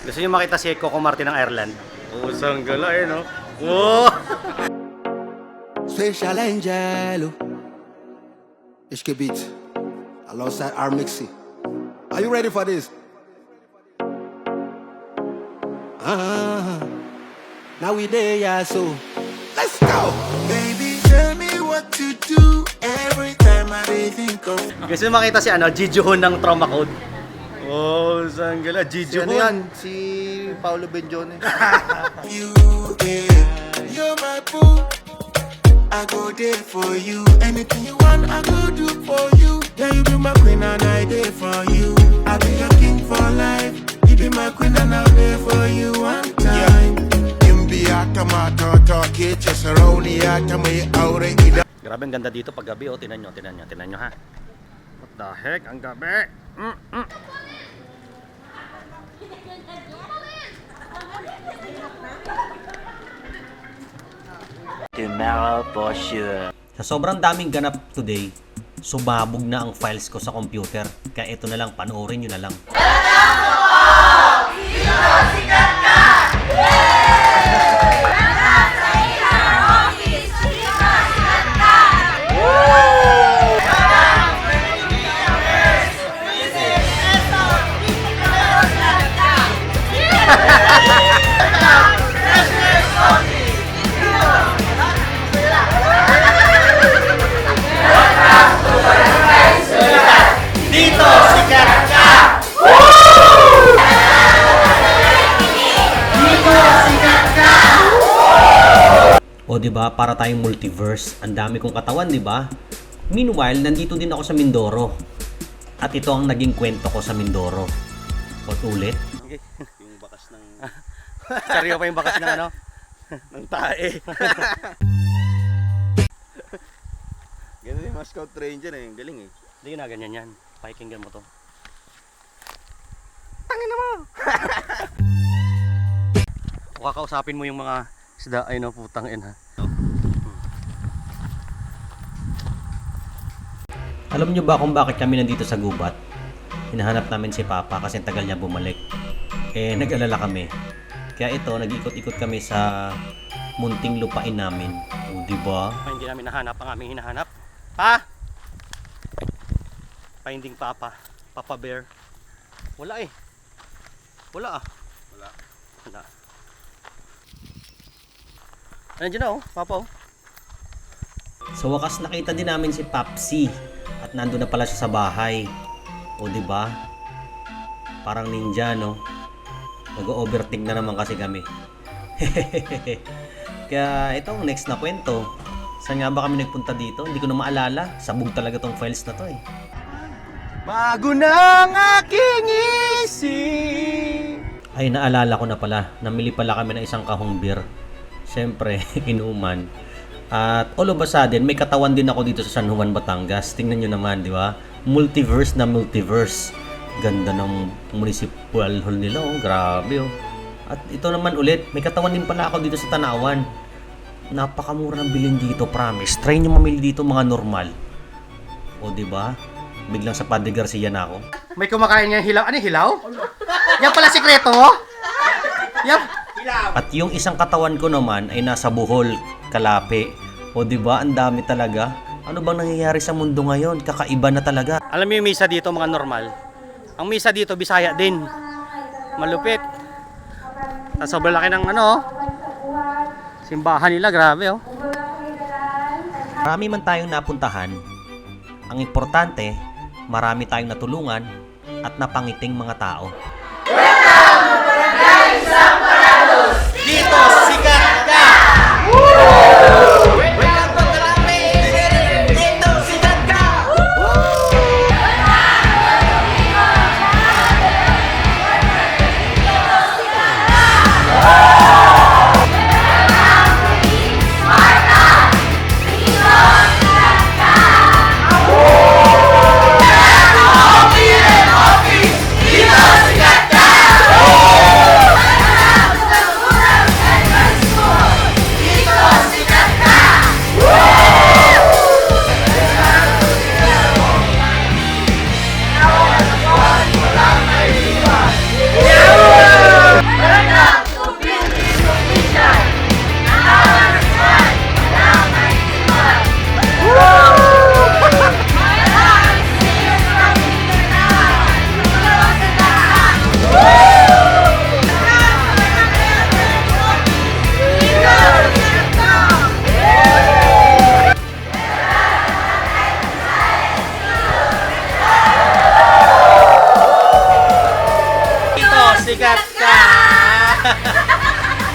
Gusto niyo makita si Coco Martin ng Ireland? Usang gala eh, no? Wow! Special Angelo. HK Beat. Alongside our Mixi. Are you ready for this? Now we there, yeah, so let's go. Baby, tell me what to do every time I think of Gusto niyo makita si Ji Joo-hoon ng Trauma Code? Oh, usang gala. Ji Si ano Joo-hoon. yan? Si Paolo Benjone. you. Yeah, you're my boo. I go there for you. Anything you want, I go do for you. Yeah, you be my queen and I there for you. I be your king for life. You be my queen and I'll there for you one time. Yumbi akamato to kitchen saroni akamay aure ida. Grabe, ang ganda dito pag gabi. Oh, tinan nyo ha. What the heck? Ang gabi. Tomorrow for sure. Sa sobrang daming ganap today, sumabog na ang files ko sa computer. Kaya ito na lang, panoorin nyo na lang. O di ba, para tayong multiverse. Ang dami kong katawan, di ba? Meanwhile, nandito din ako sa Mindoro. At ito ang naging kwento ko sa Mindoro. O ulit. Okay. Yung bakas ng... Sariyo pa yung bakas ng ano? Ng tae. Ganun yung mga scout ranger eh. Ang galing eh. Hindi ginaganyan yan. Pakikinggan mo to. Kakausapin mo yung mga isda ay no, putang ina. Alam nyo ba kung bakit kami nandito sa gubat? Hinahanap namin si Papa kasi ang tagal niya bumalik. Eh, nag-alala kami. Kaya ito, nag-ikot-ikot kami sa munting lupain namin. O, diba? Hindi namin nahanap ang aming hinahanap. Pa! Finding Papa. Papa Bear. Wala eh. Wala ah. Wala. Nandiyan na oh, Papa oh. Sa wakas nakita din namin si Papsi at nandun na pala siya sa bahay. O di ba? Parang ninja no. Nag-overthink na naman kasi kami. Kaya itong next na kwento. Saan nga ba kami nagpunta dito? Hindi ko na maalala. Sabog talaga tong files na to eh. Bago ng aking isip. Ay naalala ko na pala. Namili pala kami ng isang kahong beer. Siyempre, inuman. At all of a sudden, may katawan din ako dito sa San Juan, Batangas. Tingnan nyo naman, di ba? Multiverse na multiverse. Ganda ng municipal hall nila, oh. Grabe, oh. At ito naman ulit, may katawan din pala ako dito sa Tanawan. Napakamura ng bilhin dito, promise. Try nyo mamili dito mga normal. O, di ba? Biglang sa Padre Garcia na ako. May kumakain nga hilaw. Ano yung hilaw? Yan pala sikreto mo? Yan. At yung isang katawan ko naman ay nasa Bohol, Kalape. O di ba, ang dami talaga. Ano bang nangyayari sa mundo ngayon? Kakaiba na talaga. Alam mo yung misa dito mga normal? Ang misa dito Bisaya din. Malupit. Tapos sobrang laki ng ano, simbahan nila, grabe oh. Marami man tayong napuntahan. Ang importante, marami tayong natulungan at napangiting mga tao.